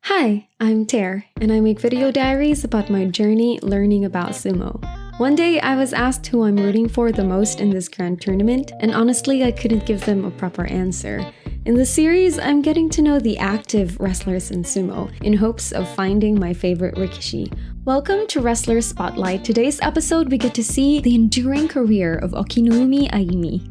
Hi, I'm Ter, and I make video diaries about my journey learning about sumo. One day, I was asked who I'm rooting for the most in this grand tournament, and honestly, I couldn't give them a proper answer. In the series, I'm getting to know the active wrestlers in sumo, in hopes of finding my favorite rikishi. Welcome to Wrestler Spotlight. Today's episode, we get to see the enduring career of Okinoumi Ayumi.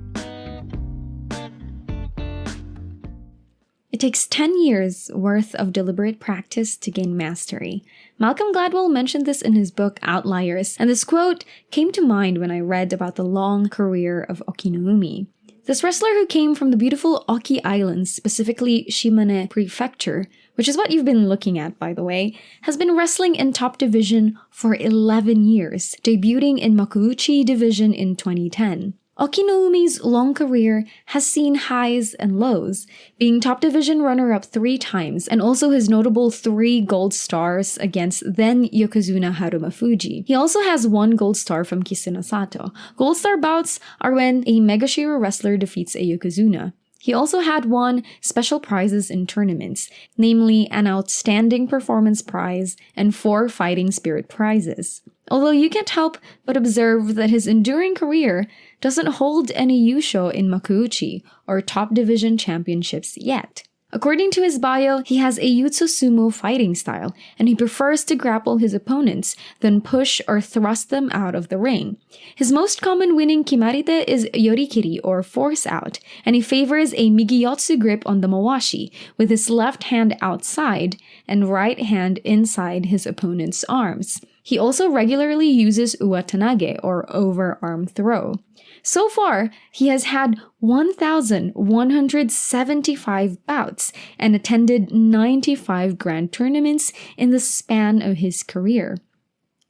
It takes 10 years worth of deliberate practice to gain mastery. Malcolm Gladwell mentioned this in his book Outliers, and this quote came to mind when I read about the long career of Okinoumi. This wrestler who came from the beautiful Oki Islands, specifically Shimane Prefecture, which is what you've been looking at, by the way, has been wrestling in top division for 11 years, debuting in Makuuchi division in 2010. Okinoumi's long career has seen highs and lows, being top division runner-up 3 times, and also his notable 3 gold stars against then Yokozuna Harumafuji. He also has 1 gold star from Kisuna Sato. Gold star bouts are when a Maegashira wrestler defeats a Yokozuna. He also had won special prizes in tournaments, namely an Outstanding Performance Prize and 4 Fighting Spirit prizes. Although you can't help but observe that his enduring career doesn't hold any yusho in Makuuchi or top division championships yet. According to his bio, he has a Jutsu Sumo fighting style, and he prefers to grapple his opponents than push or thrust them out of the ring. His most common winning kimarite is yorikiri or force out, and he favors a migiyotsu grip on the mawashi, with his left hand outside and right hand inside his opponent's arms. He also regularly uses uwatanage or overarm throw. So far, he has had 1,175 bouts and attended 95 grand tournaments in the span of his career.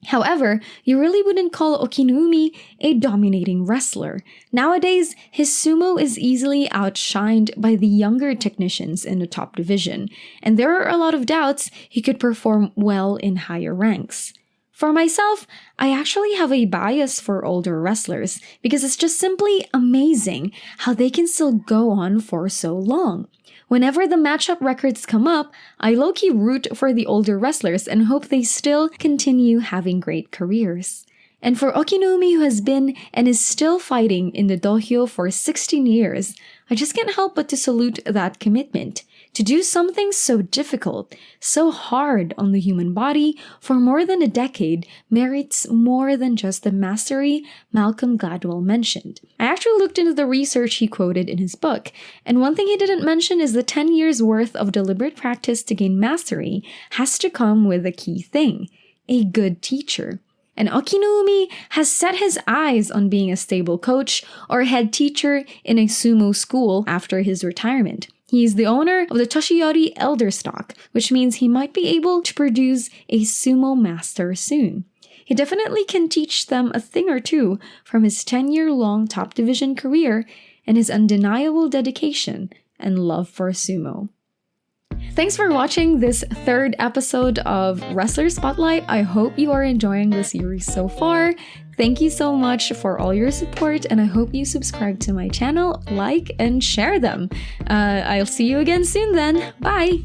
However, you really wouldn't call Okinoumi a dominating wrestler. Nowadays, his sumo is easily outshined by the younger technicians in the top division, and there are a lot of doubts he could perform well in higher ranks. For myself, I actually have a bias for older wrestlers because it's just simply amazing how they can still go on for so long. Whenever the matchup records come up, I low-key root for the older wrestlers and hope they still continue having great careers. And for Okinoumi, who has been and is still fighting in the dohyo for 16 years, I just can't help but to salute that commitment. To do something so difficult, so hard on the human body for more than a decade merits more than just the mastery Malcolm Gladwell mentioned. I actually looked into the research he quoted in his book, and one thing he didn't mention is the 10 years worth of deliberate practice to gain mastery has to come with a key thing: a good teacher. And Okinoumi has set his eyes on being a stable coach or head teacher in a sumo school after his retirement. He is the owner of the Toshiyori Elder Stock, which means he might be able to produce a sumo master soon. He definitely can teach them a thing or two from his 10-year-long top division career and his undeniable dedication and love for sumo. Thanks for watching this 3rd episode of Wrestler Spotlight. I hope you are enjoying the series so far. Thank you so much for all your support, and I hope you subscribe to my channel, like, and share them. I'll see you again soon then. Bye!